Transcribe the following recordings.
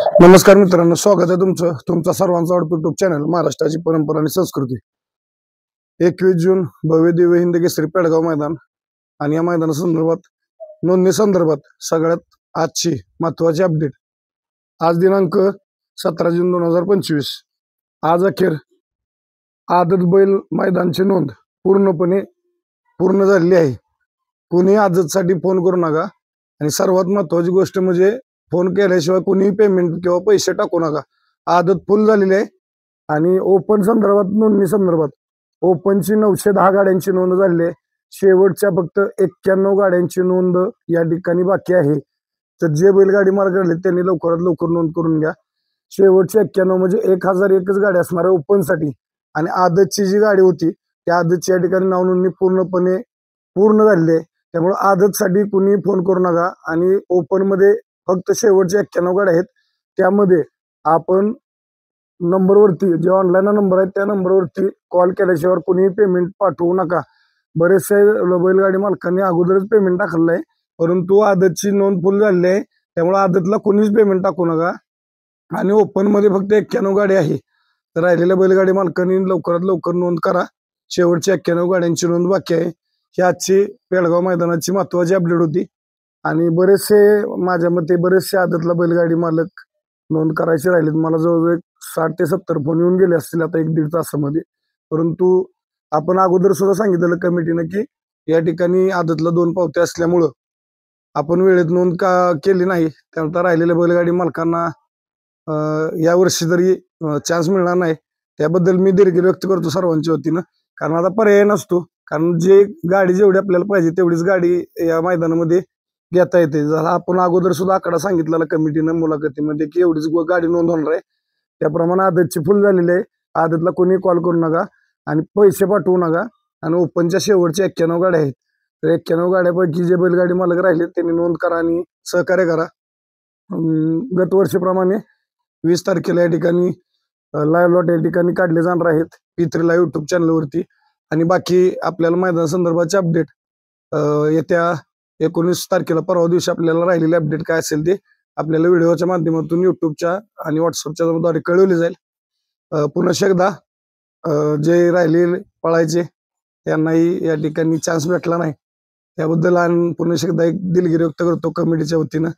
नमस्कार मित्रांनो, स्वागत आहे तुमचा सर्वांचा आवडता युट्यूब चॅनल महाराष्ट्राची परंपरा आणि संस्कृती। 21 जून भव्य दिव्य हिंद केसरी पेडगाव मैदान आणि या मैदानासंदर्भात नोंदणी संदर्भात सगळ्यात आजची महत्त्वाची अपडेट। आज दिनांक 17 जून 2025। आज अखेर आदत बैल मैदानची नोंद पूर्ण झालेली आहे। कोणी आदतसाठी फोन करू नका आणि सर्वात महत्त्वाची गोष्ट म्हणजे फोन केल्याशिवाय कोणी पेमेंट किंवा पैसे टाकू नका। आदत फुल झालेली आहे आणि ओपन संदर्भात नोंदणी संदर्भात ओपनची 910 गाड्यांची नोंद झालेली आहे। शेवटच्या फक्त 91 गाड्यांची नोंद या ठिकाणी बाकी आहे। तर जे बैलगाडी मार्ग राहिले त्यांनी लवकरात लवकर नोंद करून घ्या। शेवटचे 91 म्हणजे 1001च गाडी असणार आहे ओपनसाठी आणि आदतची जी गाडी होती त्या आदतची या ठिकाणी नाव नोंदणी पूर्ण झालेली आहे। त्यामुळे आदतसाठी कुणी फोन करू नका आणि ओपन मध्ये फक्त शेवटचे 91 गाड्या आहेत। त्यामध्ये आपण नंबरवरती जे ऑनलाईन नंबर आहे त्या नंबरवरती कॉल केल्याशिवाय कुणी पेमेंट पाठवू नका। बरेचसे बैलगाडी मालकांनी अगोदरच पेमेंट टाकलेलं आहे, परंतु आदतची नोंद फुल झालेली आहे त्यामुळे आदतला कोणीच पेमेंट टाकू नका आणि ओपन मध्ये फक्त 91 गाडी आहे। तर राहिलेल्या बैलगाडी मालकांनी लवकरात लवकर नोंद करा। शेवटच्या 91 गाड्यांची नोंद बाकी आहे। ही आजची पेडगाव मैदानाची महत्त्वाची अपडेट होती आणि माझ्या मते बरेचसे आदतला बैलगाडी मालक नोंद करायचे राहिलेत। मला जवळजवळ 60 ते 70 फोन येऊन गेले असतील आता 1-1.5 तासामध्ये। परंतु आपण अगोदर सुद्धा सांगितलेलं कमिटीनं की या ठिकाणी आदतला 2 पावत्या असल्यामुळं आपण वेळेत नोंद केली नाही, त्यानंतर राहिलेल्या बैलगाडी मालकांना यावर्षी तरी चान्स मिळणार नाही। त्याबद्दल मी दिलगिरी व्यक्त करतो सर्वांच्या वतीनं, कारण आता पर्याय नसतो। कारण जे गाडी जेवढी आपल्याला पाहिजे तेवढीच गाडी या मैदानामध्ये घेता येते। जर आपण अगोदर सुद्धा आकडा सांगितलेला कमिटीनं मुलाखतीमध्ये की एवढीच गाडी नोंद होणार आहे, त्याप्रमाणे आदतची फुल झालेली आहे। आदतला कोणी कॉल करू नका आणि पैसे पाठवू नका आणि ओपनच्या शेवटच्या 91 गाड्या आहेत। तर 91 गाड्यापैकी जे बैलगाडी मालक राहिले त्यांनी नोंद करा आणि सहकार्य करा। गतवर्षीप्रमाणे 20 तारखेला या ठिकाणी लाईव्ह लॉट या ठिकाणी काढले जाणार आहेत P3 लाईव्ह युट्यूब चॅनलवरती। आणि बाकी आपल्याला मैदान संदर्भाचे अपडेट येत्या 19 तारखेला परवा दिवशी आपल्याला राहिलेले अपडेट काय असेल ते आपल्याला व्हिडिओच्या माध्यमातून युट्यूबच्या आणि व्हॉट्सअपच्या द्वारे कळवले जाईल। पुन्हा एकदा जे राहिले पळायचे त्यांनाही या ठिकाणी चान्स भेटला नाही, त्याबद्दल आणि पुन्हा एकदा एक दिलगिरी व्यक्त करतो कमिटीच्या वतीनं।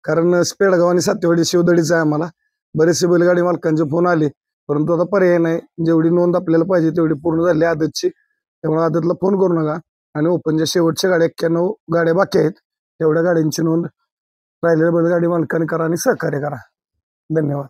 कारण पेडगाव आणि सातेवाडी शिवदडीचं आहे आम्हाला। बरेचसे बैलगाडी मालकांचे फोन आले, परंतु आता पर्याय नाही। जेवढी नोंद आपल्याला पाहिजे तेवढी पूर्ण झाली आदतची, त्यामुळे आदतला फोन करू नका आणि ओपनच्या शेवटच्या गाड्या 91 गाड्या बाकी आहेत तेवढ्या गाड्यांची नोंद राहिलेल्या बैलगाडी मालकांनी करा आणि सहकार्य करा। धन्यवाद।